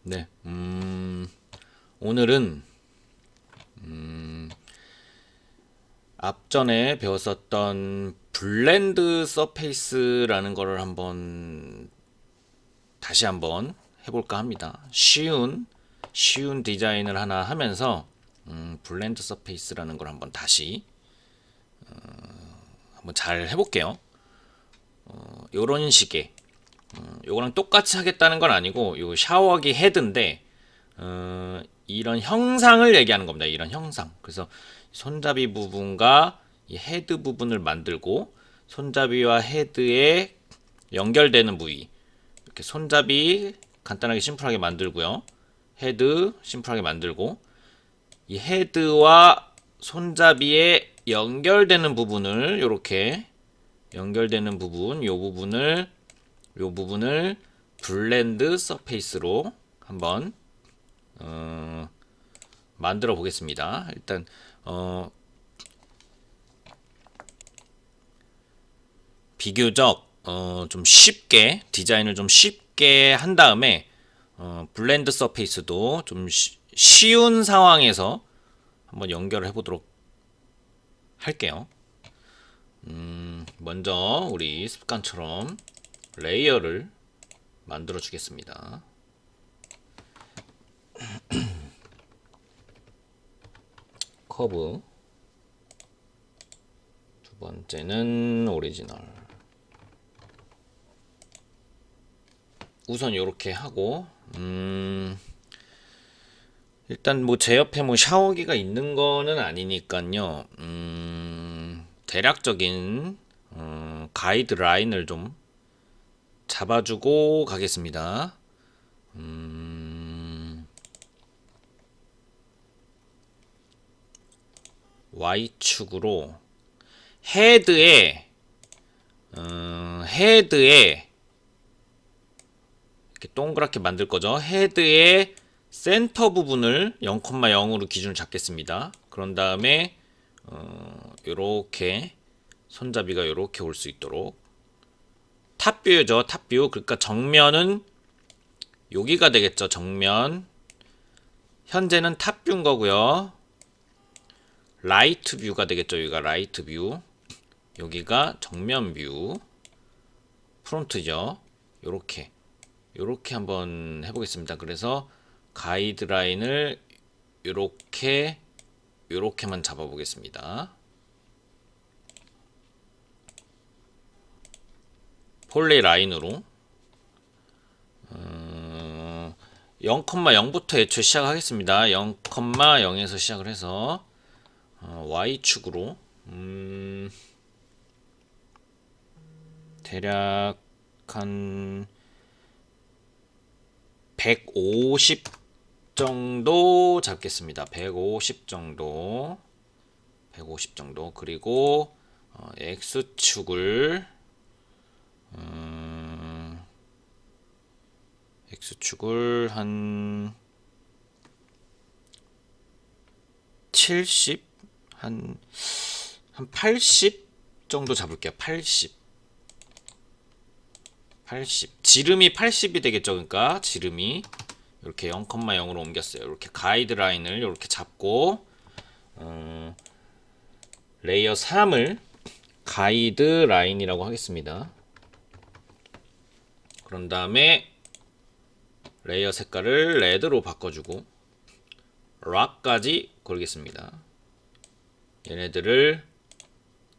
네, 오늘은 앞전에 배웠었던 블렌드 서페이스라는 거를 다시 한번 해볼까 합니다. 쉬운 디자인을 하나 하면서 블렌드 서페이스라는 걸 다시 한번 잘 해볼게요. 요런 식의 요거랑 똑같이 하겠다는 건 아니고 요 샤워기 헤드인데 이런 형상을 얘기하는 겁니다. 이런 형상. 그래서 손잡이 부분과 이 헤드 부분을 만들고 손잡이와 헤드에 연결되는 부위. 이렇게 손잡이 간단하게 심플하게 만들고요. 헤드 심플하게 만들고 이 헤드와 손잡이에 연결되는 부분을 이렇게 연결되는 부분, 요 부분을 블렌드 서페이스로 한번 만들어 보겠습니다. 일단 비교적 좀 쉽게 디자인을 좀 쉽게 한 다음에 블렌드 서페이스도 좀 쉬운 상황에서 한번 연결을 해보도록 할게요. 먼저 우리 습관처럼 레이어를 만들어 주겠습니다. 커브, 두 번째는 오리지널. 우선 이렇게 하고 일단 뭐 제 옆에 뭐 샤워기가 있는 거는 아니니까요. 대략적인 가이드 라인을 좀 잡아주고 가겠습니다. Y축으로 헤드에 헤드에 이렇게 동그랗게 만들 거죠. 헤드의 센터 부분을 0,0으로 기준을 잡겠습니다. 그런 다음에 요렇게 손잡이가 요렇게 올 수 있도록 탑뷰죠. 탑뷰. 그러니까 정면은 여기가 되겠죠. 정면. 현재는 탑뷰인 거고요. 라이트 뷰가 되겠죠. 여기가 라이트 뷰. 여기가 정면 뷰. 프론트죠. 요렇게 한번 해보겠습니다. 그래서 가이드라인을 요렇게만 잡아보겠습니다. 폴리라인으로 0,0부터 애초에 시작하겠습니다. 0,0에서 시작을 해서 Y축으로 대략 한 150 정도 잡겠습니다. 150 정도. 그리고 X축을 한 70, 한 80 정도 잡을게요. 80. 지름이 80이 되겠죠. 그러니까 지름이 이렇게 0,0으로 옮겼어요. 이렇게 가이드라인을 이렇게 잡고 레이어 3을 가이드라인이라고 하겠습니다. 그런 다음에 레이어 색깔을 레드로 바꿔주고 락까지 걸겠습니다. 얘네들을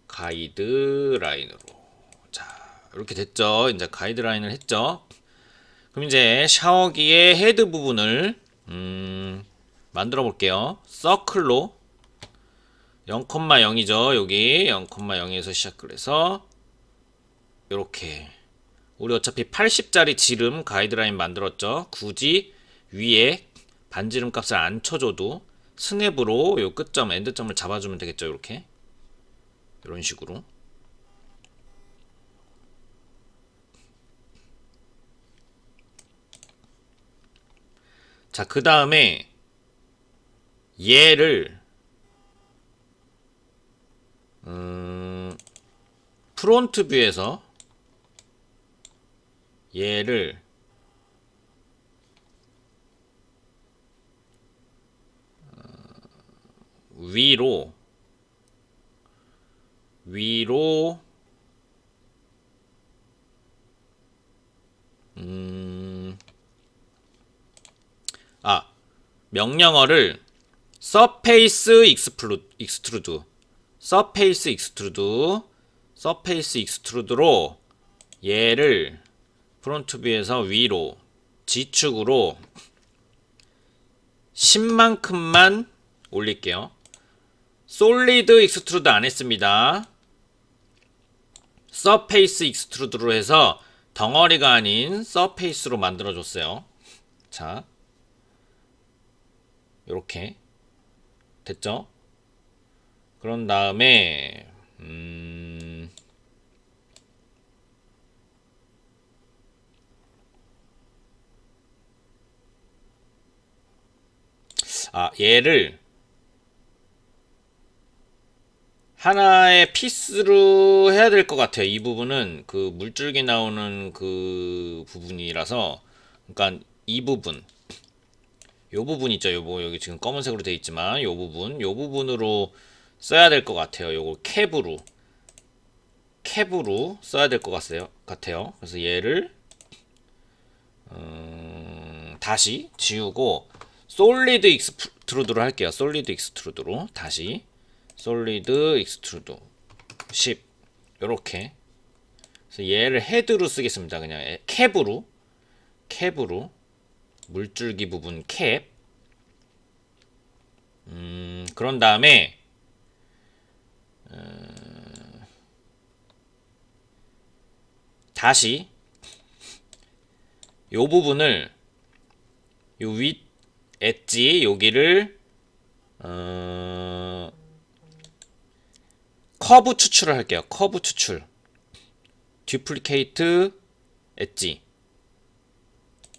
가이드라인으로. 자, 이렇게 됐죠. 이제 가이드라인을 했죠. 그럼 이제 샤워기의 헤드 부분을 만들어 볼게요. 서클로 0,0이죠. 여기 0,0에서 시작을 해서 이렇게 우리 어차피 80짜리 지름 가이드라인 만들었죠. 굳이 위에 반지름 값을 안 쳐줘도 스냅으로 요 끝점 엔드점을 잡아주면 되겠죠. 이렇게 이런 식으로. 자, 그 다음에 얘를 프론트 뷰에서 얘를 위로 명령어를 서페이스 익스트루드로 얘를 프론트 뷰에서 위로 지축으로 10만큼만 올릴게요. 솔리드 익스트루드 안 했습니다. 서페이스 익스트루드로 해서 덩어리가 아닌 서페이스로 만들어줬어요. 자, 요렇게 됐죠? 그런 다음에 얘를 하나의 피스로 해야 될 것 같아요. 이 부분은 그 물줄기 나오는 그 부분이라서, 그러니까 이 부분, 요 부분 있죠. 요거 여기 지금 검은색으로 되어 있지만 요 부분으로 써야 될 것 같아요. 요거 캡으로 써야 될 것 같아요. 그래서 얘를 다시 지우고 솔리드 익스트루드로 할게요. 솔리드 익스트루드로 다시 솔리드 익스트루드 10 요렇게. 그래서 얘를 헤드로 쓰겠습니다. 그냥 캡으로 물줄기 부분 캡. 그런 다음에 다시 요 부분을 요 윗 엣지 여기를 커브 추출을 할게요. 커브 추출. 듀플리케이트 엣지.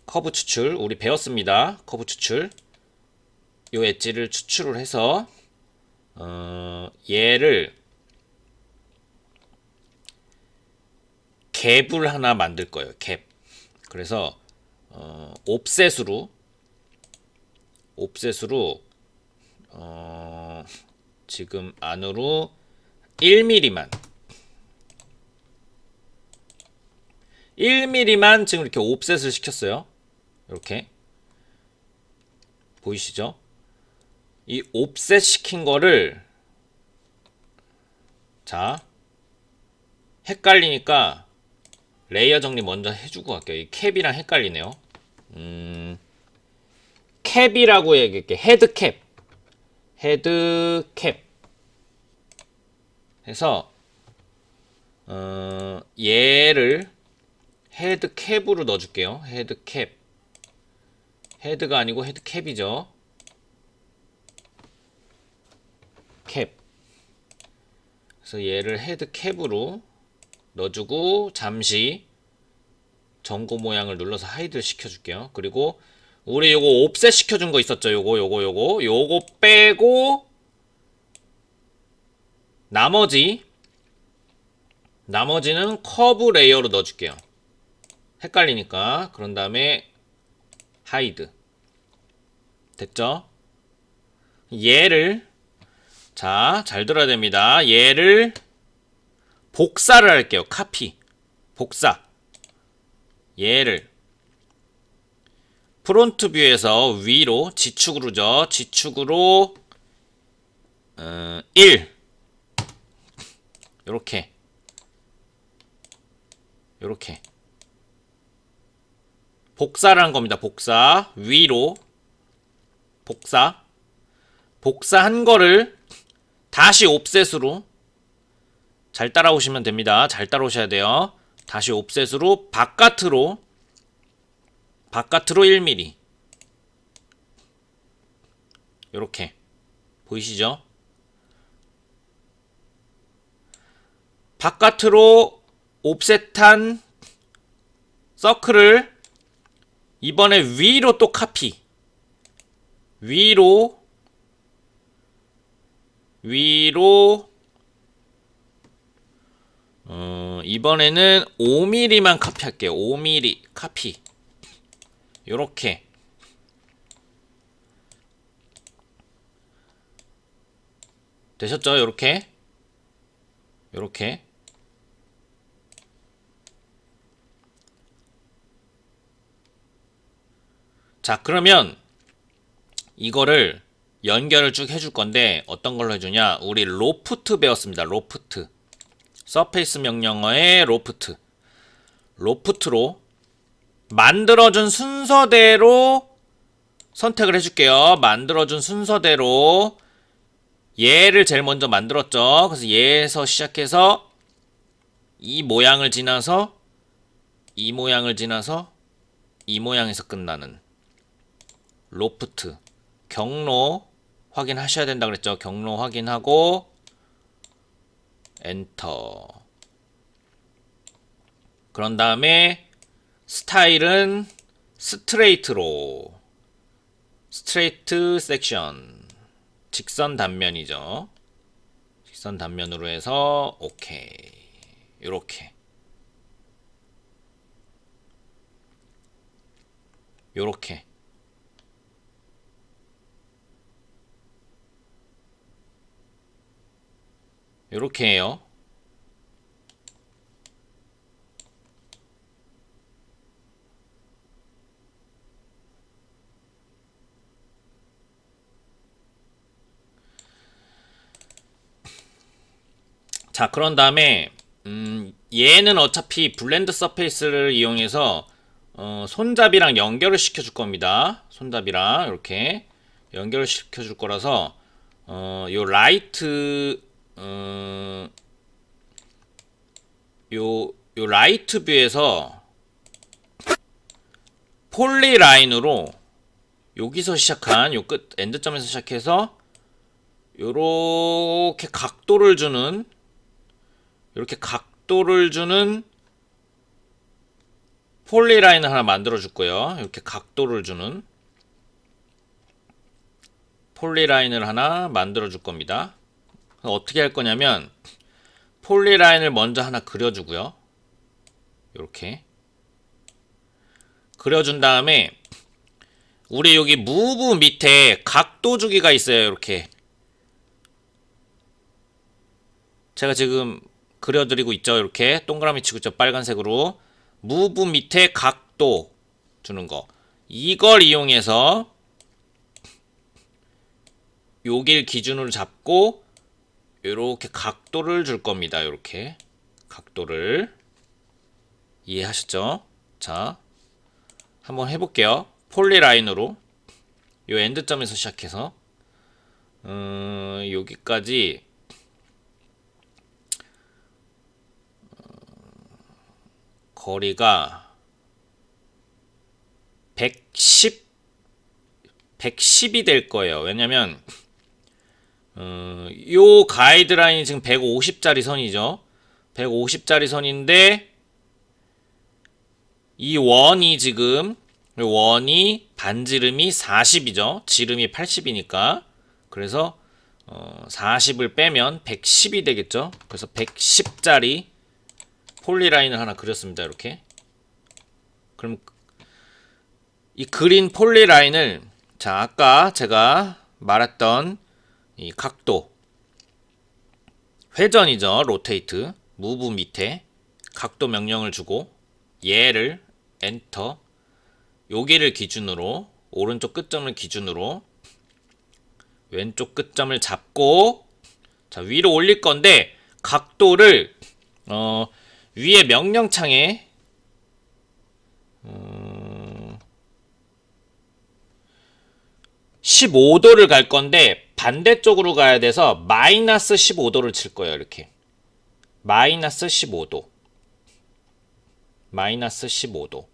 커브 추출. 우리 배웠습니다. 커브 추출. 요 엣지를 추출을 해서 얘를 갭을 하나 만들 거예요. 갭. 그래서 옵셋으로 지금 안으로 1mm만 지금 이렇게 옵셋을 시켰어요. 이렇게 보이시죠? 이 옵셋 시킨 거를, 자, 헷갈리니까 레이어 정리 먼저 해주고 갈게요. 이 캡이랑 헷갈리네요. 캡이라고 얘기할게. 헤드캡 해서 얘를 헤드캡으로 넣어줄게요. 헤드캡. 헤드가 아니고 헤드캡이죠. 캡. 그래서 얘를 헤드캡으로 넣어주고 잠시 전고 모양을 눌러서 하이드 시켜줄게요. 그리고 우리 요거 옵셋 시켜준 거 있었죠? 요거 빼고 나머지는 커브 레이어로 넣어줄게요. 헷갈리니까. 그런 다음에 하이드. 됐죠? 얘를, 자, 잘 들어야 됩니다. 얘를 복사를 할게요. 복사. 얘를 프론트 뷰에서 위로 지축으로죠. 지축으로 1 요렇게 복사를 한 겁니다. 복사. 위로 복사한 거를 다시 옵셋으로, 잘 따라오시면 됩니다. 잘 따라오셔야 돼요. 다시 옵셋으로 바깥으로 1mm 요렇게 보이시죠? 바깥으로 옵셋한 서클을 이번에 위로 또 위로 이번에는 5mm만 카피할게요. 5mm 카피. 요렇게 되셨죠? 요렇게. 요렇게. 자, 그러면 이거를 연결을 쭉 해줄 건데 어떤 걸로 해주냐? 우리 로프트 배웠습니다. 로프트. 서페이스 명령어의 로프트. 로프트로 만들어준 순서대로 선택을 해줄게요. 만들어준 순서대로 얘를 제일 먼저 만들었죠. 그래서 얘에서 시작해서 이 모양을 지나서 이 모양을 지나서 이 모양에서 끝나는 로프트. 경로 확인하셔야 된다 그랬죠. 경로 확인하고 엔터. 그런 다음에 스타일은 스트레이트로. 스트레이트 섹션. 직선 단면이죠. 직선 단면으로 해서 오케이. 요렇게. 요렇게. 요렇게 해요. 자, 그런 다음에 얘는 어차피 블렌드 서페이스를 이용해서 손잡이랑 연결을 시켜줄 겁니다. 손잡이랑 이렇게 연결을 시켜줄 거라서 요 라이트 요 라이트 뷰에서 폴리라인으로 여기서 시작한 요 끝 엔드점에서 시작해서 요렇게 각도를 주는 이렇게 각도를 주는 폴리라인을 하나 만들어 줄 거예요. 이렇게 각도를 주는 폴리라인을 하나 만들어 줄 겁니다. 어떻게 할 거냐면 폴리라인을 먼저 하나 그려주고요. 이렇게 그려준 다음에 우리 여기 무브 밑에 각도 주기가 있어요. 이렇게 제가 지금 그려드리고 있죠. 이렇게 동그라미 치고 있죠. 빨간색으로 무브 밑에 각도 주는 거. 이걸 이용해서 여길 기준으로 잡고 이렇게 각도를 줄 겁니다. 이렇게 각도를 이해하셨죠? 자, 한번 해볼게요. 폴리라인으로 요 엔드점에서 시작해서 여기까지 거리가 110이 될 거예요. 왜냐면 요 가이드라인이 지금 150짜리 선이죠. 150짜리 선인데 이 원이 지금 원이 반지름이 40이죠. 지름이 80이니까. 그래서 40을 빼면 110이 되겠죠. 그래서 110짜리 폴리라인을 하나 그렸습니다. 이렇게. 그럼 이 그린 폴리라인을 자, 아까 제가 말했던 이 각도 회전이죠. 로테이트. 무브 밑에 각도 명령을 주고 얘를 엔터. 여기를 기준으로 오른쪽 끝점을 기준으로 왼쪽 끝점을 잡고 자, 위로 올릴 건데 각도를 위에 명령창에 15도를 갈 건데 반대쪽으로 가야 돼서 마이너스 15도를 칠 거예요. 이렇게 마이너스 15도 마이너스 15도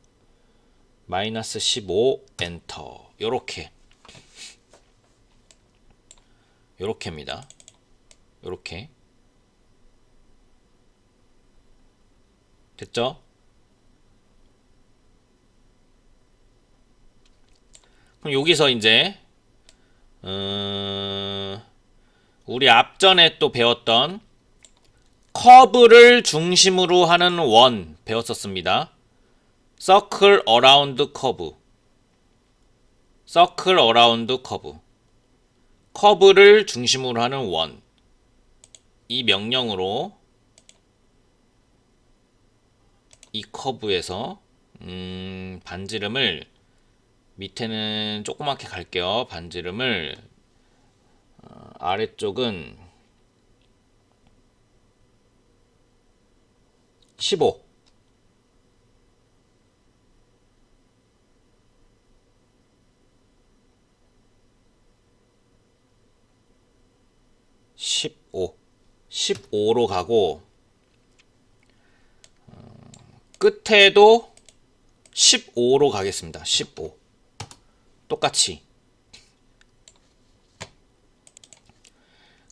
마이너스 15 엔터. 요렇게 요렇게입니다. 요렇게 됐죠? 그럼 여기서 이제 우리 앞전에 또 배웠던 커브를 중심으로 하는 원 배웠었습니다. Circle around curve. Circle around curve. 커브를 중심으로 하는 원. 이 명령으로 이 커브에서 반지름을 밑에는 조그맣게 갈게요. 반지름을 아래쪽은 15 15로 가고 끝에도 15로 가겠습니다. 15 똑같이.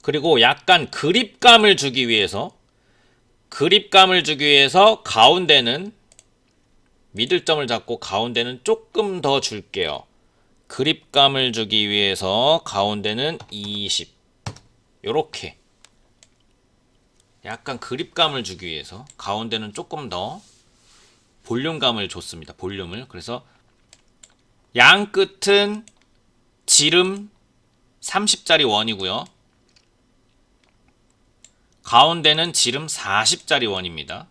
그리고 약간 그립감을 주기 위해서 가운데는 미들점을 잡고 가운데는 조금 더 줄게요. 그립감을 주기 위해서 가운데는 20 요렇게 약간 그립감을 주기 위해서 가운데는 조금 더 볼륨감을 줬습니다. 볼륨을. 그래서 양 끝은 지름 30짜리 원이고요. 가운데는 지름 40짜리 원입니다.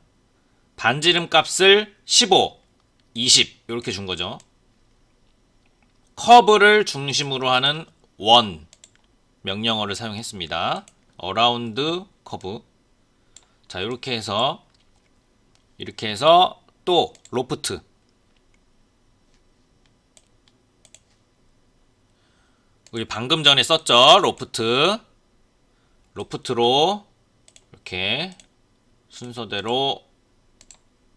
반지름 값을 15, 20 이렇게 준 거죠. 커브를 중심으로 하는 원 명령어를 사용했습니다. 어라운드 커브. 자, 이렇게 해서 또 로프트. 우리 방금 전에 썼죠. 로프트로 이렇게 순서대로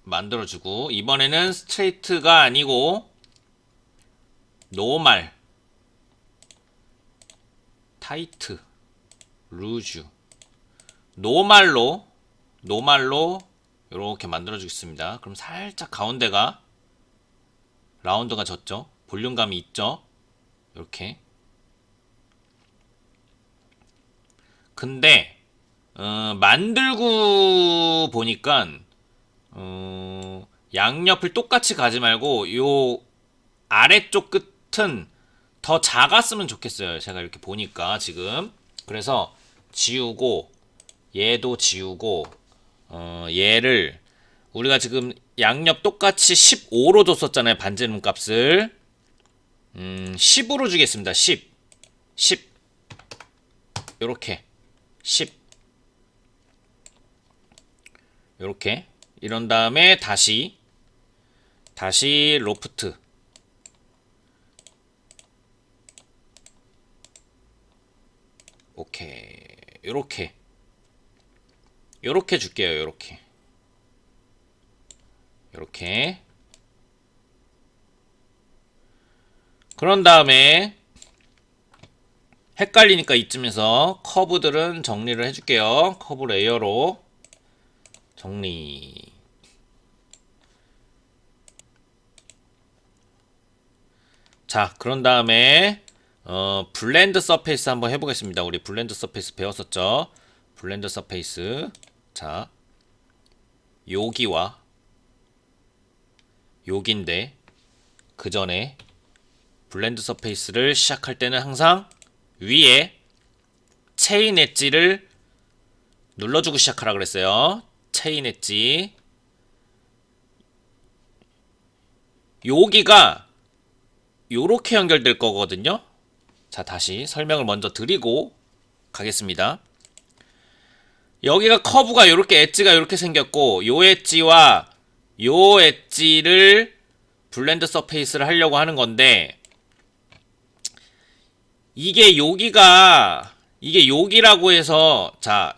만들어주고, 이번에는 스트레이트가 아니고 노말, 타이트, 루즈, 노말로 이렇게 만들어주겠습니다. 그럼 살짝 가운데가 라운드가 졌죠. 볼륨감이 있죠. 이렇게. 근데 만들고 보니까 양옆을 똑같이 가지 말고 요 아래쪽 끝은 더 작았으면 좋겠어요. 제가 이렇게 보니까 지금. 그래서 지우고 얘도 지우고 얘를 우리가 지금 양옆 똑같이 15로 줬었잖아요. 반지름 값을 10으로 주겠습니다. 10 요렇게 10 요렇게. 이런 다음에 다시 로프트 오케이. 요렇게 줄게요. 요렇게. 그런 다음에 헷갈리니까 이쯤에서 커브들은 정리를 해줄게요. 커브 레이어로 정리. 자, 그런 다음에 블렌드 서페이스 한번 해보겠습니다. 우리 블렌드 서페이스 배웠었죠. 블렌드 서페이스. 자, 여기와 여기인데 그 전에 블렌드 서페이스를 시작할 때는 항상 위에 체인 엣지를 눌러주고 시작하라 그랬어요. 체인 엣지. 여기가 요렇게 연결될 거거든요. 자, 다시 설명을 먼저 드리고 가겠습니다. 여기가 커브가 요렇게 엣지가 요렇게 생겼고, 요 엣지와 요 엣지를 블렌드 서페이스를 하려고 하는 건데, 이게 여기라고 해서, 자,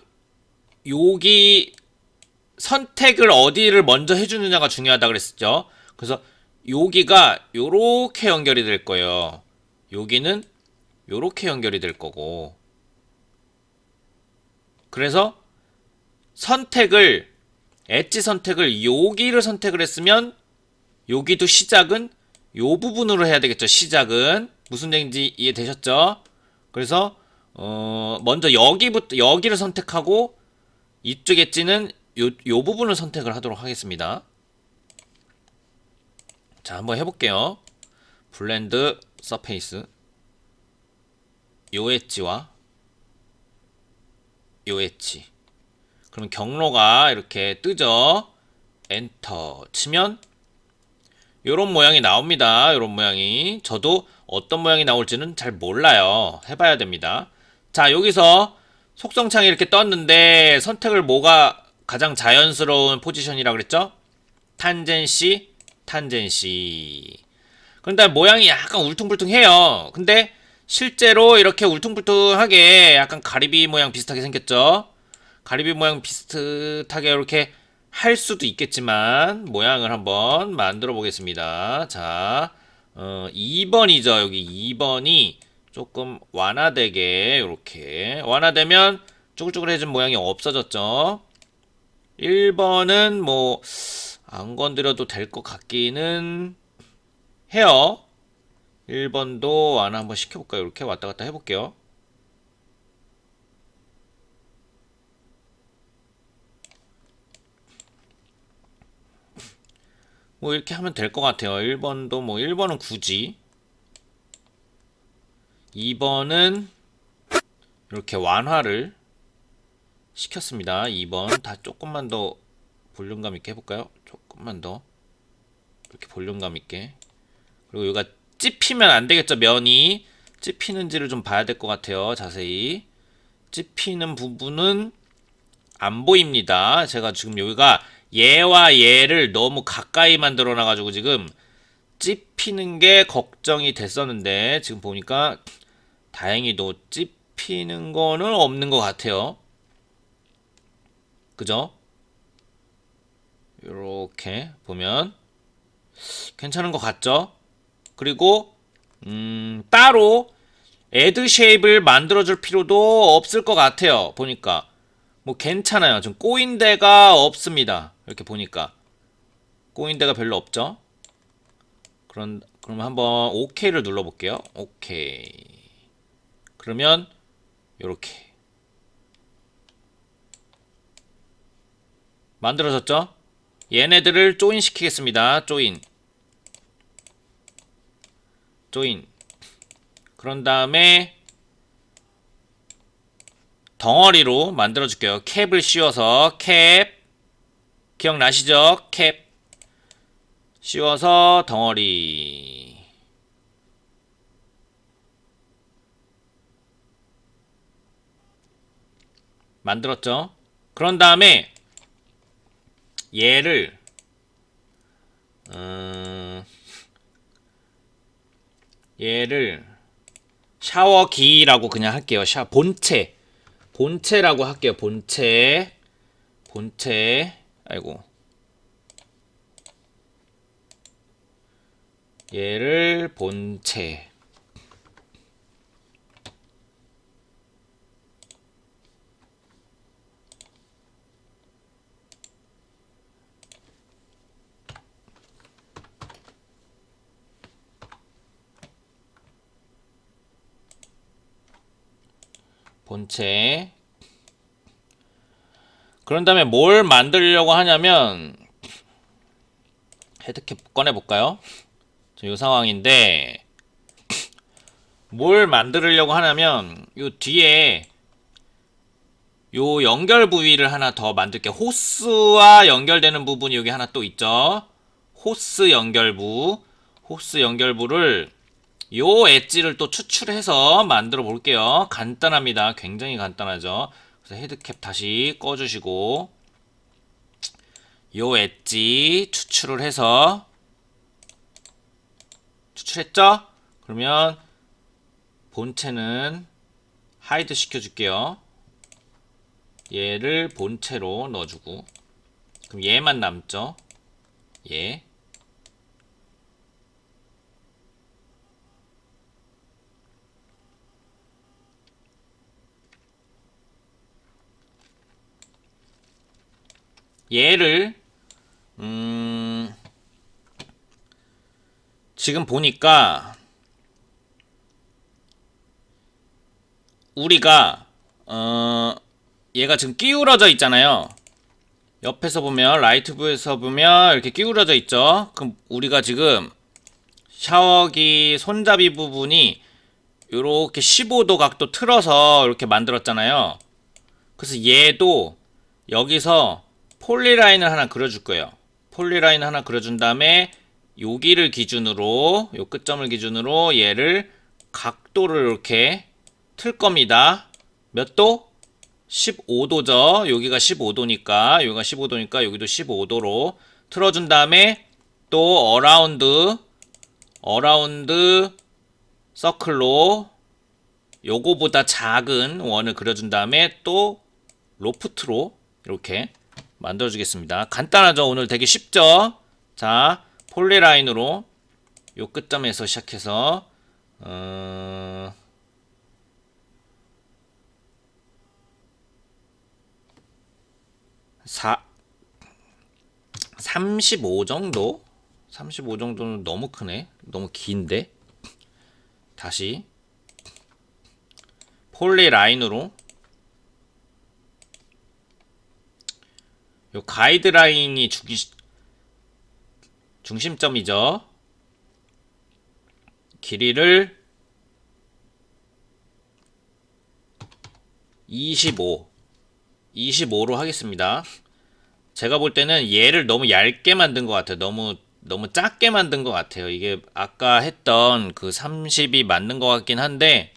여기 선택을 어디를 먼저 해주느냐가 중요하다 그랬었죠. 그래서 여기가 요렇게 연결이 될 거예요. 여기는 요렇게 연결이 될 거고. 그래서 엣지 선택을 여기를 선택을 했으면 여기도 시작은 요 부분으로 해야 되겠죠. 시작은 무슨 얘기인지 이해되셨죠? 그래서 먼저 여기를 선택하고 이쪽 엣지는 요 부분을 선택을 하도록 하겠습니다. 자, 한번 해볼게요. 블렌드 서페이스. 요 엣지와 요 엣지. 그러면 경로가 이렇게 뜨죠. 엔터 치면 요런 모양이 나옵니다. 요런 모양이. 저도 어떤 모양이 나올지는 잘 몰라요. 해봐야 됩니다. 자, 여기서 속성창이 이렇게 떴는데 선택을 뭐가 가장 자연스러운 포지션이라고 그랬죠? 탄젠시, 탄젠시. 그런데 모양이 약간 울퉁불퉁해요. 근데 실제로 이렇게 울퉁불퉁하게 약간 가리비 모양 비슷하게 생겼죠? 가리비 모양 비슷하게 이렇게 할 수도 있겠지만 모양을 한번 만들어 보겠습니다. 자, 2번이죠. 여기 2번이 조금 완화되게 이렇게 완화되면 쭈글쭈글해진 모양이 없어졌죠. 1번은 뭐 안 건드려도 될 것 같기는 해요. 1번도 완화 한번 시켜볼까요? 이렇게 왔다 갔다 해볼게요. 뭐 이렇게 하면 될 것 같아요. 1번도 뭐 1번은 굳이 2번은 이렇게 완화를 시켰습니다. 2번 다 조금만 더 볼륨감 있게 해볼까요? 조금만 더 이렇게 볼륨감 있게. 그리고 여기가 찝히면 안 되겠죠. 면이 찝히는지를 좀 봐야 될 것 같아요. 자세히 찝히는 부분은 안 보입니다. 제가 지금 여기가 얘와 얘를 너무 가까이 만들어 놔가지고 지금 찝히는 게 걱정이 됐었는데 지금 보니까 다행히도 찝히는 거는 없는 것 같아요. 그죠? 이렇게 보면 괜찮은 것 같죠? 그리고 따로 애드 쉐입을 만들어줄 필요도 없을 것 같아요. 보니까 뭐 괜찮아요. 좀 꼬인 데가 없습니다. 이렇게 보니까 꼬인 데가 별로 없죠? 그럼 한번 OK를 눌러볼게요. 오케이. 그러면 요렇게 만들어졌죠? 얘네들을 조인 시키겠습니다. 조인. 그런 다음에 덩어리로 만들어줄게요. 캡을 씌워서 캡. 기억나시죠? 캡. 씌워서 덩어리. 만들었죠? 그런 다음에 얘를 얘를 샤워기라고 그냥 할게요. 본체라고 할게요. 본체. 아이고. 얘를 본체. 그런 다음에 뭘 만들려고 하냐면 헤드캡 꺼내볼까요? 이 상황인데 뭘 만들려고 하냐면 요 뒤에 요 연결 부위를 하나 더 만들게요. 호스와 연결되는 부분이 여기 하나 또 있죠. 호스 연결부를 요 엣지를 또 추출해서 만들어 볼게요. 간단합니다. 굉장히 간단하죠. 그래서 헤드캡 다시 꺼주시고 요 엣지 추출을 해서 추출했죠? 그러면 본체는 하이드 시켜줄게요. 얘를 본체로 넣어주고 그럼 얘만 남죠? 얘. 얘를 지금 보니까 우리가 얘가 지금 끼우러져 있잖아요. 옆에서 보면 라이트 뷰에서 보면 이렇게 끼우러져 있죠. 그럼 우리가 지금 샤워기 손잡이 부분이 이렇게 15도 각도 틀어서 이렇게 만들었잖아요. 그래서 얘도 여기서 폴리라인을 하나 그려줄 거예요. 폴리라인 하나 그려준 다음에 여기를 기준으로, 요 끝점을 기준으로 얘를 각도를 이렇게 틀 겁니다. 몇 도? 15도죠. 여기가 15도니까, 여기가 15도니까 여기도 15도로 틀어준 다음에 또 어라운드 서클로 요거보다 작은 원을 그려준 다음에 또 로프트로 이렇게 만들어주겠습니다. 간단하죠? 오늘 되게 쉽죠? 자, 폴리라인으로 요 끝점에서 시작해서 35 정도? 35 정도는 너무 크네. 너무 긴데. 다시 폴리라인으로 요 가이드라인이 중심점이죠. 길이를 25로 하겠습니다. 제가 볼 때는 얘를 너무 얇게 만든 것 같아요. 너무 작게 만든 것 같아요. 이게 아까 했던 그 30이 맞는 것 같긴 한데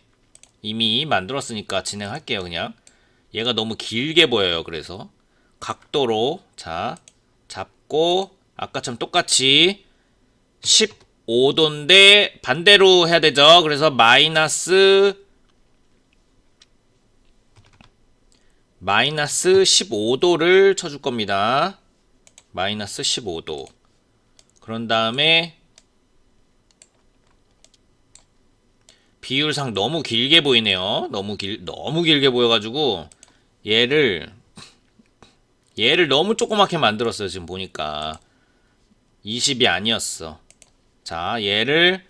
이미 만들었으니까 진행할게요. 그냥 얘가 너무 길게 보여요. 그래서 각도로 자 잡고 아까처럼 똑같이 15도인데 반대로 해야 되죠. 그래서 마이너스 15도를 쳐줄 겁니다. 마이너스 15도. 그런 다음에 비율상 너무 길게 보이네요. 너무 길게 보여가지고 얘를 너무 조그맣게 만들었어요. 지금 보니까 20이 아니었어. 자, 얘를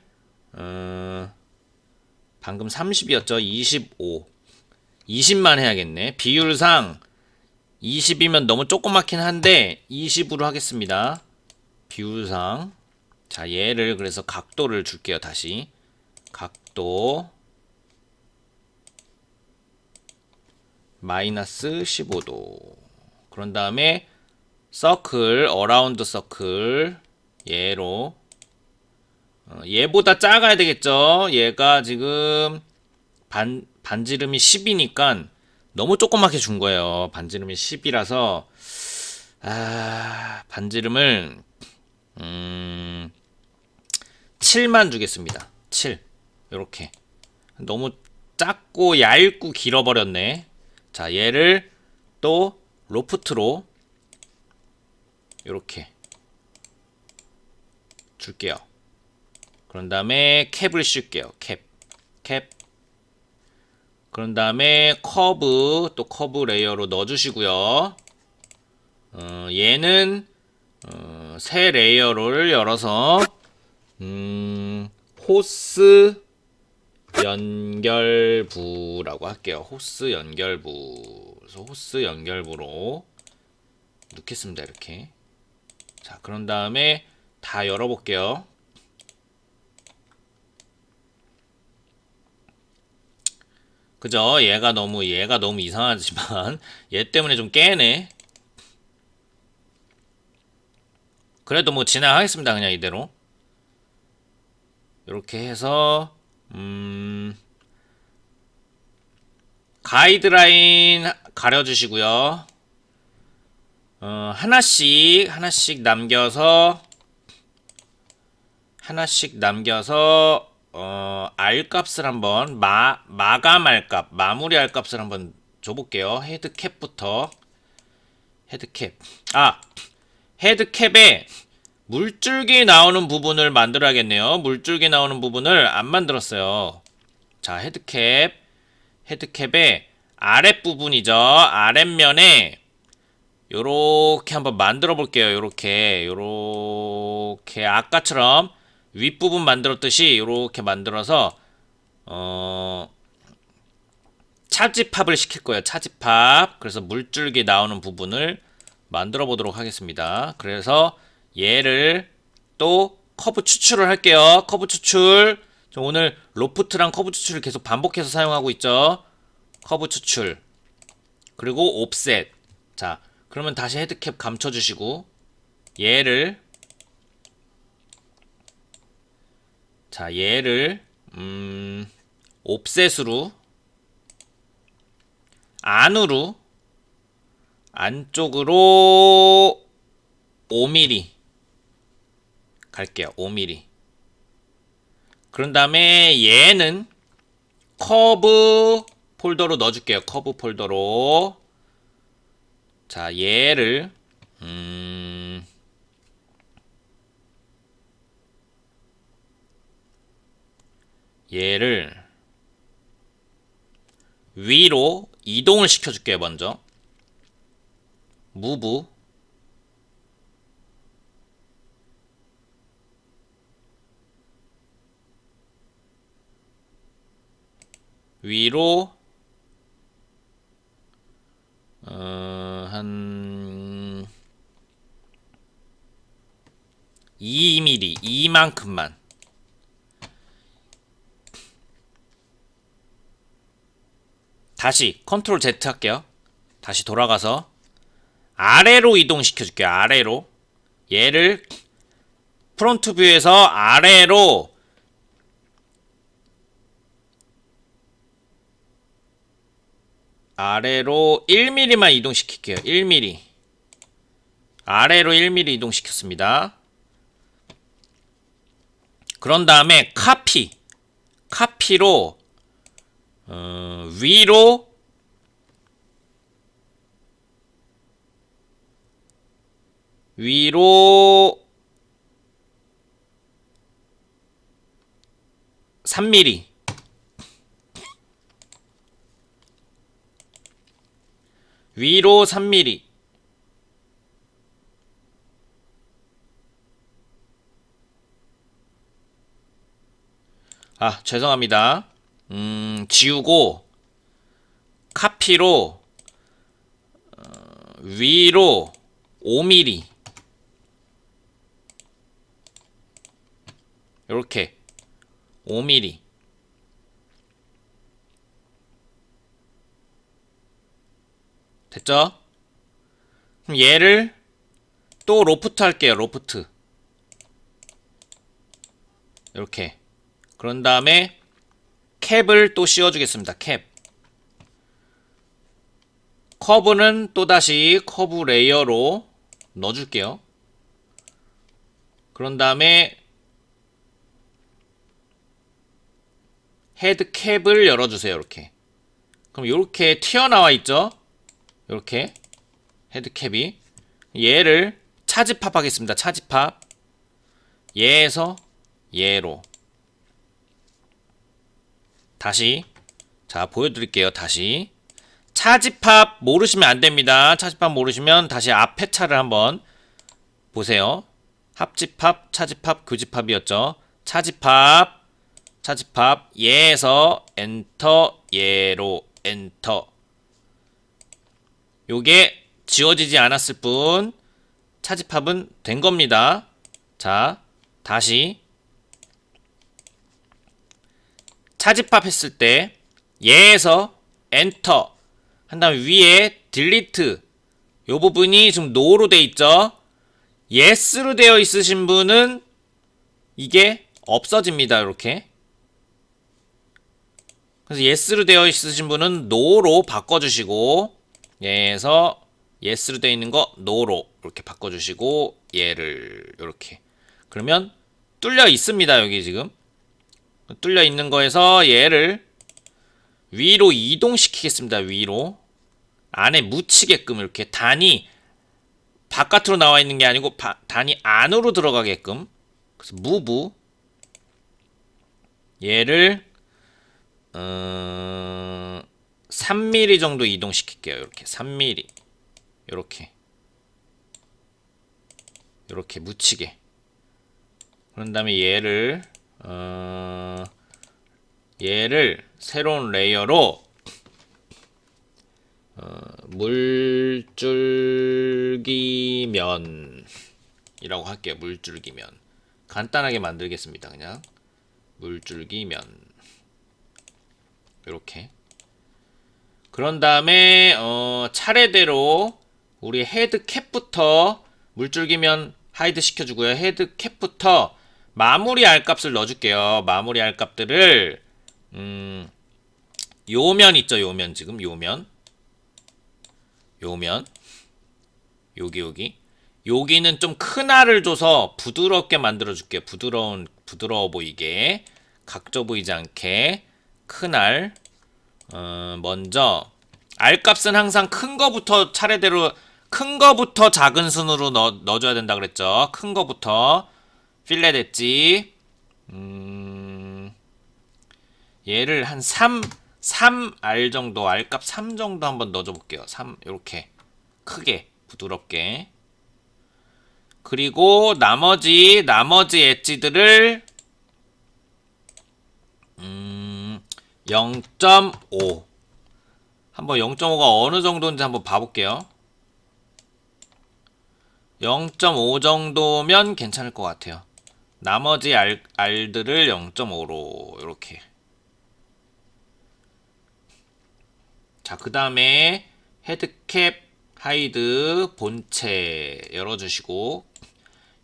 방금 30이었죠. 25. 20만 해야겠네. 비율상 20이면 너무 조그맣긴 한데 20으로 하겠습니다. 비율상. 자, 얘를 그래서 각도를 줄게요. 다시 각도 마이너스 15도. 그런 다음에 서클, 어라운드 서클 얘로 얘보다 작아야 되겠죠. 얘가 지금 반지름이 10이니까 너무 조그맣게 준 거예요. 반지름이 10이라서 반지름을 7만 주겠습니다. 7. 요렇게. 너무 작고 얇고 길어버렸네. 자, 얘를 또 로프트로 요렇게 줄게요. 그런 다음에 캡을 씌울게요. 캡. 그런 다음에 또 커브 레이어로 넣어주시고요. 얘는 새 레이어를 열어서 호스 연결부라고 할게요. 호스 연결부. 그래서 호스 연결부로 넣겠습니다. 이렇게. 자, 그런 다음에 다 열어볼게요. 그죠? 얘가 너무 이상하지만 얘 때문에 좀 깨네. 그래도 뭐 진행하겠습니다. 그냥 이대로. 이렇게 해서 가이드라인 가려주시고요. 하나씩 남겨서 알값을 한번 마감할 값, 마무리할 값을 한번 줘볼게요. 헤드캡부터. 헤드캡. 헤드캡에 물줄기 나오는 부분을 만들어야겠네요. 물줄기 나오는 부분을 안 만들었어요. 자, 헤드캡의 아랫부분이죠. 아랫면에 요렇게 한번 만들어 볼게요. 요렇게 아까처럼 윗부분 만들었듯이 요렇게 만들어서 차집합을 시킬 거예요. 차집합. 그래서 물줄기 나오는 부분을 만들어 보도록 하겠습니다. 그래서 얘를 또 커브 추출을 할게요. 커브 추출. 오늘 로프트랑 커브 추출을 계속 반복해서 사용하고 있죠. 커브 추출. 그리고 옵셋. 자, 그러면 다시 헤드캡 감춰주시고 얘를 자 얘를 옵셋으로 안으로 안쪽으로 5mm 갈게요. 5mm. 그런 다음에 얘는 커브 폴더로 넣어줄게요. 커브 폴더로. 자 얘를 얘를 위로 이동을 시켜줄게요. 먼저 무브 위로 한 2mm 이만큼만 다시 컨트롤 Z 할게요. 다시 돌아가서 아래로 이동시켜 줄게요. 아래로 얘를 프론트 뷰에서 아래로 아래로 1mm만 이동시킬게요. 1mm 아래로 1mm 이동시켰습니다. 그런 다음에 카피로 위로 3mm 위로 3mm 아 죄송합니다. 지우고 카피로 위로 5mm 요렇게 5mm 됐죠? 그럼 얘를 또 로프트 할게요. 로프트 이렇게. 그런 다음에 캡을 또 씌워주겠습니다. 캡. 커브는 또다시 커브 레이어로 넣어줄게요. 그런 다음에 헤드 캡을 열어주세요. 이렇게. 그럼 이렇게 튀어나와 있죠? 이렇게 헤드 캡이. 얘를 차집합 하겠습니다. 차집합. 얘에서 얘로. 다시 자 보여드릴게요. 다시 차집합 모르시면 안됩니다. 차집합 모르시면 다시 앞에 차를 한번 보세요. 합집합, 차집합, 교집합이었죠. 차집합 얘에서 엔터 얘로 엔터. 요게 지워지지 않았을 뿐 차집합은 된 겁니다. 자 다시 차집합 했을 때 얘에서 엔터 한 다음에 위에 딜리트 요 부분이 지금 노로 돼 있죠. yes로 되어 있으신 분은 이게 없어집니다. 이렇게. 그래서 yes로 되어 있으신 분은 no로 바꿔주시고 얘에서 yes로 되어 있는 거 no로 이렇게 바꿔주시고 얘를 이렇게. 그러면 뚫려 있습니다. 여기 지금 뚫려 있는 거에서 얘를 위로 이동시키겠습니다. 위로 안에 묻히게끔 이렇게 단이 바깥으로 나와 있는 게 아니고 단이 안으로 들어가게끔. 그래서 무브 얘를 3mm 정도 이동시킬게요. 이렇게 3mm 이렇게 묻히게. 그런 다음에 얘를 새로운 레이어로 물줄기면이라고 할게요. 물줄기면 간단하게 만들겠습니다. 그냥 물줄기면 이렇게. 그런 다음에 차례대로 우리 헤드 캡부터 물줄기면 하이드 시켜주고요. 헤드 캡부터 마무리 알값을 넣어줄게요. 마무리 알값들을 요면 있죠. 요면 지금 요면 여기 여기는 좀 큰 알을 줘서 부드럽게 만들어줄게요. 부드러워 보이게 각져 보이지 않게 큰 알. 먼저 알값은 항상 큰 거부터 차례대로 큰 거부터 작은 순으로 넣어줘야 된다 그랬죠. 큰 거부터 필렛 엣지. 얘를 한 3알 정도, 알값 3 정도 한번 넣어줘 볼게요. 3 이렇게 크게 부드럽게. 그리고 나머지 엣지들을 0.5 한번 0.5가 어느 정도인지 한번 봐볼게요. 0.5 정도면 괜찮을 것 같아요. 나머지 알들을 0.5로 이렇게. 자, 그 다음에 헤드캡 하이드 본체 열어주시고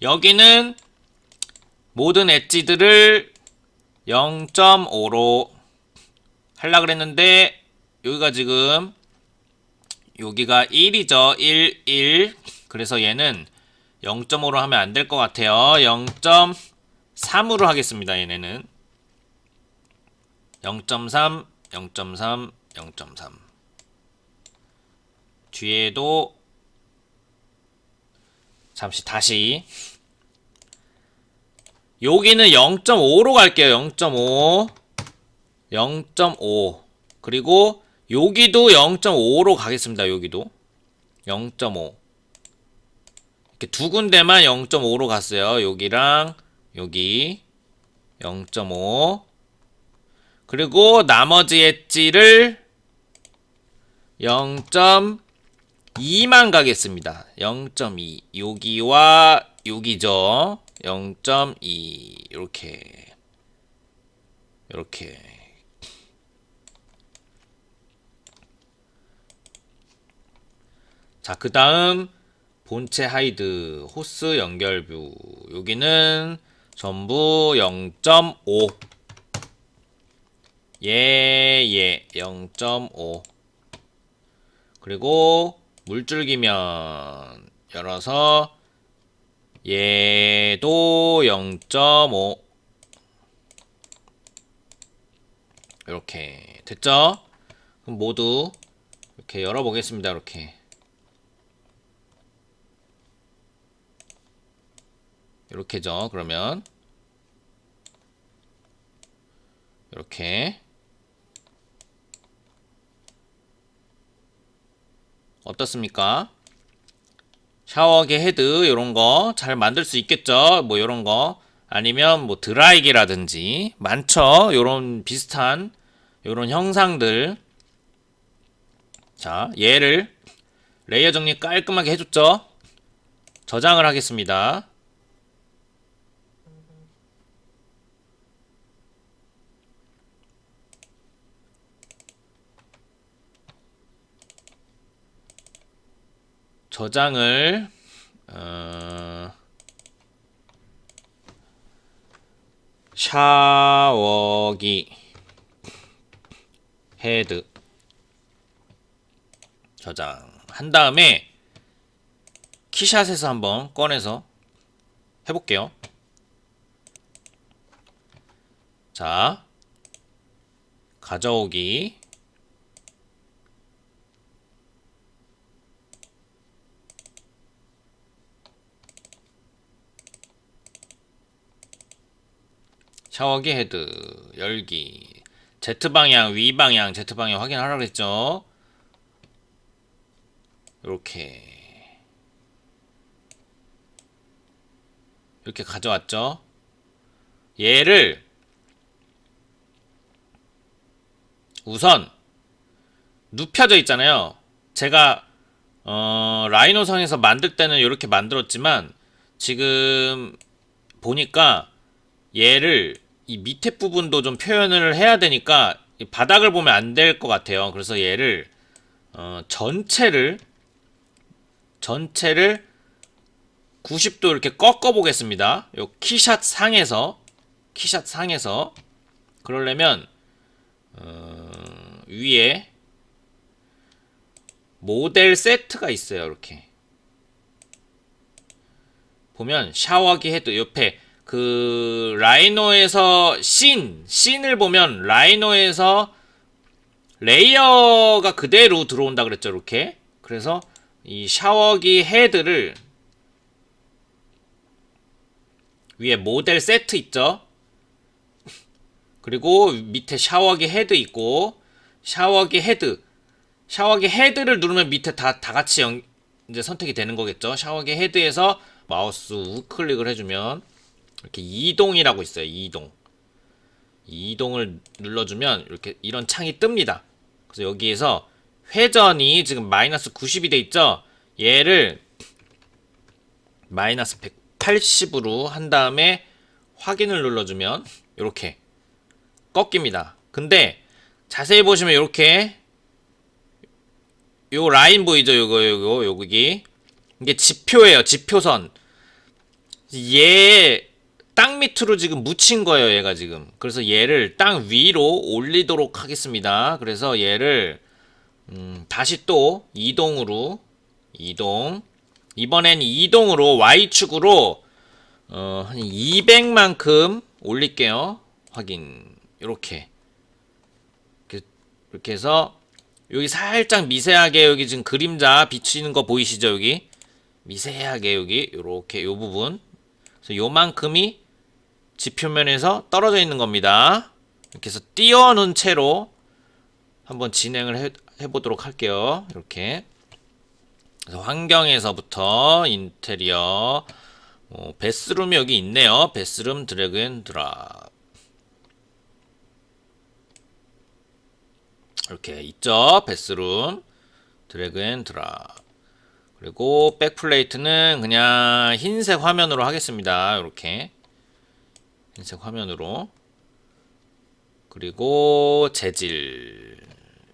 여기는 모든 엣지들을 0.5로 하려고 그랬는데 여기가 지금 여기가 1이죠. 1. 그래서 얘는 0.5로 하면 안 될 것 같아요. 0.3으로 하겠습니다. 얘네는 0.3, 0.3, 0.3. 뒤에도 잠시 다시 여기는 0.5로 갈게요. 0.5 그리고 여기도 0.5로 가겠습니다. 여기도 0.5 이렇게 두 군데만 0.5로 갔어요. 여기랑 여기 0.5 그리고 나머지 엣지를 0.2만 가겠습니다. 0.2 여기와 여기죠. 0.2 이렇게 자, 그 다음 본체 하이드 호스 연결뷰 여기는 전부 0.5 예 0.5 그리고 물줄기면 열어서 얘도 0.5 이렇게 됐죠? 그럼 모두 이렇게 열어보겠습니다. 이렇게죠. 그러면 이렇게 어떻습니까? 샤워기 헤드 요런거 잘 만들 수 있겠죠? 뭐 요런거 아니면 뭐 드라이기라든지 많죠? 요런 비슷한 요런 형상들. 자, 얘를 레이어 정리 깔끔하게 해줬죠? 저장을 하겠습니다. 저장을 샤워기 헤드 저장한 다음에 키샷에서 한번 꺼내서 해볼게요. 자, 가져오기 샤워기 헤드 열기 Z방향 V방향 Z방향 확인하라고 했죠. 이렇게 가져왔죠. 얘를 우선 눕혀져 있잖아요. 제가 라이노선에서 만들 때는 이렇게 만들었지만 지금 보니까 얘를 이 밑에 부분도 좀 표현을 해야 되니까 바닥을 보면 안 될 것 같아요. 그래서 얘를 전체를 전체를 90도 이렇게 꺾어 보겠습니다. 요 키샷 상에서 그러려면 위에 모델 세트가 있어요. 이렇게 보면 샤워기 헤드 옆에 그 라이노에서 씬을 보면 라이노에서 레이어가 그대로 들어온다 그랬죠. 이렇게. 그래서 이 샤워기 헤드를 위에 모델 세트 있죠. 그리고 밑에 샤워기 헤드 있고 샤워기 헤드를 누르면 밑에 다 같이 이제 선택이 되는 거겠죠. 샤워기 헤드에서 마우스 우클릭을 해주면 이렇게 이동이라고 있어요. 이동을 눌러주면 이렇게 이런 창이 뜹니다. 그래서 여기에서 회전이 지금 마이너스 90이 돼 있죠. 얘를 마이너스 180으로 한 다음에 확인을 눌러주면 이렇게 꺾입니다. 근데 자세히 보시면 이렇게 요 라인 보이죠? 여기 이게 지표예요. 지표선. 얘 땅 밑으로 지금 묻힌 거예요. 얘가 지금. 그래서 얘를 땅 위로 올리도록 하겠습니다. 그래서 얘를 다시 또 이동으로 이번엔 이동으로 Y축으로 한 200만큼 올릴게요. 확인. 이렇게 해서 여기 살짝 미세하게 여기 지금 그림자 비치는 거 보이시죠? 여기 미세하게 여기 요렇게 요 부분 그래서 요만큼이 지표면에서 떨어져 있는 겁니다. 이렇게 해서 띄워놓은 채로 한번 진행을 해보도록 할게요. 이렇게 그래서 환경에서부터 인테리어 베스룸이 여기 있네요. 베스룸 드래그 앤 드랍 이렇게 있죠. 베스룸 드래그 앤 드랍 그리고 백플레이트는 그냥 흰색 화면으로 하겠습니다. 이렇게 흰색 화면으로 그리고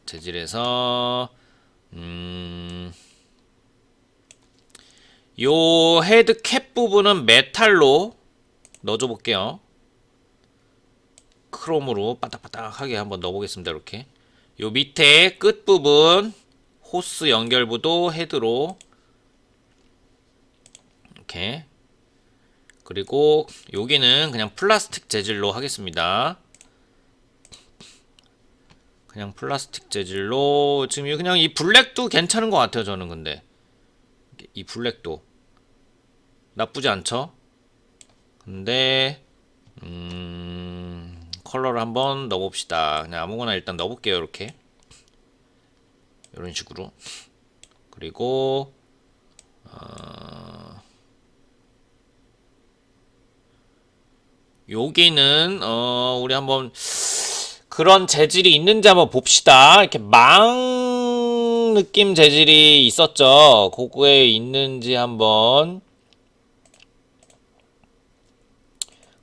재질에서 요 헤드 캡 부분은 메탈로 넣어줘 볼게요. 크롬으로 바닥바닥하게 한번 넣어보겠습니다. 이렇게 요 밑에 끝부분 호스 연결부도 헤드로 이렇게 그리고 여기는 그냥 플라스틱 재질로 하겠습니다. 그냥 플라스틱 재질로 지금 그냥 이 블랙도 괜찮은 것 같아요. 저는 근데 이 블랙도 나쁘지 않죠. 근데 컬러를 한번 넣어봅시다. 그냥 아무거나 일단 넣어볼게요. 이렇게 이런 식으로 그리고 여기는 우리 한번 그런 재질이 있는지 한번 봅시다. 이렇게 망 느낌 재질이 있었죠. 그거에 있는지 한번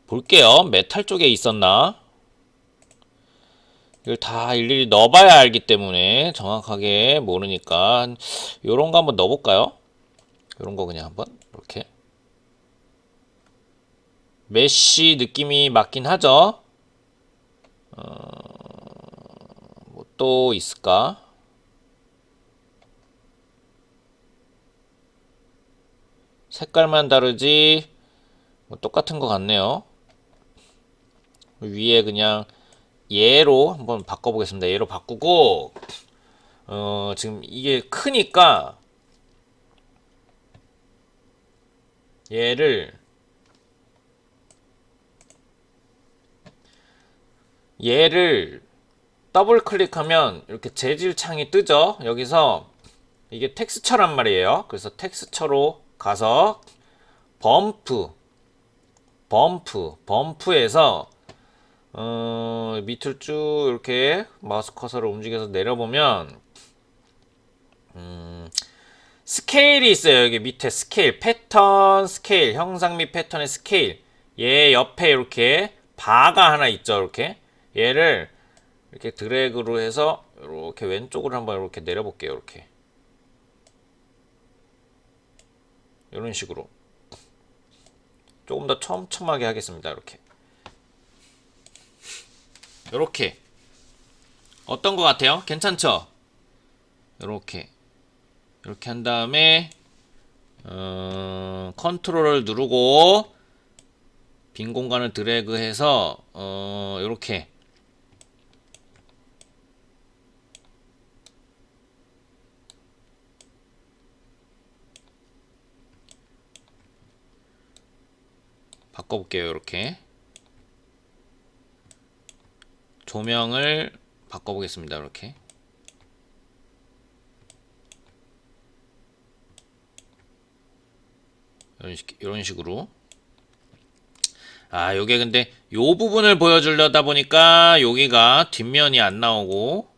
볼게요. 메탈 쪽에 있었나? 이걸 다 일일이 넣어봐야 알기 때문에 정확하게 모르니까 요런 거 한번 넣어볼까요? 요런 거 그냥 한번 이렇게 메쉬 느낌이 맞긴 하죠. 뭐 또 있을까? 색깔만 다르지 뭐 똑같은 것 같네요. 위에 그냥 얘로 한번 바꿔보겠습니다. 얘로 바꾸고 지금 이게 크니까 얘를 더블 클릭하면 이렇게 재질 창이 뜨죠. 여기서 이게 텍스처란 말이에요. 그래서 텍스처로 가서 범프에서 밑을 쭉 이렇게 마우스 커서를 움직여서 내려보면 스케일이 있어요. 여기 밑에 스케일, 패턴 스케일, 형상 및 패턴의 스케일. 얘 옆에 이렇게 바가 하나 있죠. 이렇게 얘를 이렇게 드래그로 해서 이렇게 왼쪽으로 한번 이렇게 내려볼게요. 이렇게 이런 식으로 조금 더 촘촘하게 하겠습니다. 이렇게 어떤 것 같아요? 괜찮죠? 이렇게 한 다음에 컨트롤을 누르고 빈 공간을 드래그해서 이렇게 바꿔볼게요. 이렇게 조명을 바꿔보겠습니다. 이런 식으로. 아, 요게 근데 요 부분을 보여주려다 보니까 여기가 뒷면이 안 나오고,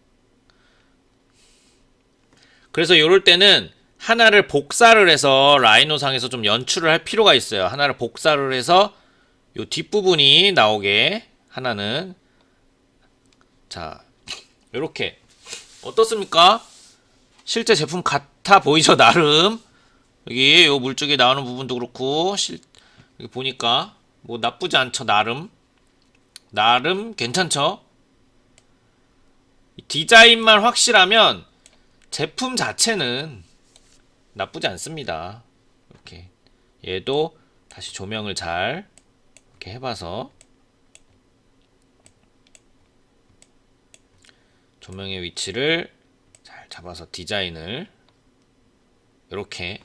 그래서 요럴 때는 하나를 복사를 해서 라이노상에서 좀 연출을 할 필요가 있어요. 하나를 복사를 해서 요 뒷부분이 나오게 하나는. 자, 요렇게 어떻습니까? 실제 제품 같아 보이죠? 나름 여기 요 물줄기 나오는 부분도 그렇고 여기 보니까 뭐 나쁘지 않죠. 나름 괜찮죠. 디자인만 확실하면 제품 자체는 나쁘지 않습니다. 이렇게 얘도 다시 조명을 잘 이렇게 해봐서 조명의 위치를 잘 잡아서 디자인을 이렇게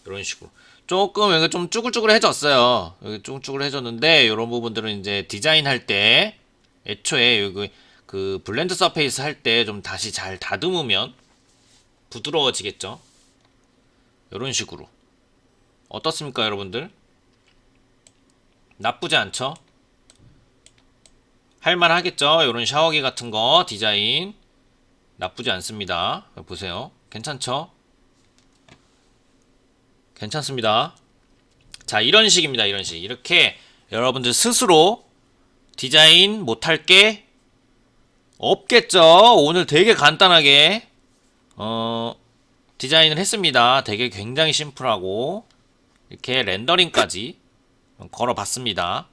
이런 식으로 조금 여기 좀 쭈글쭈글해졌어요. 여기 쭈글쭈글해졌는데 이런 부분들은 이제 디자인 할 때 애초에 여기 그 블렌드 서페이스 할 때 좀 다시 잘 다듬으면 부드러워지겠죠. 이런 식으로 어떻습니까, 여러분들? 나쁘지 않죠? 할만하겠죠? 이런 샤워기 같은 거 디자인 나쁘지 않습니다. 보세요. 괜찮죠? 괜찮습니다. 자, 이런 식입니다. 이런 식. 이렇게 여러분들 스스로 디자인 못할 게 없겠죠? 오늘 되게 간단하게 디자인을 했습니다. 되게 굉장히 심플하고 이렇게 렌더링까지 걸어봤습니다.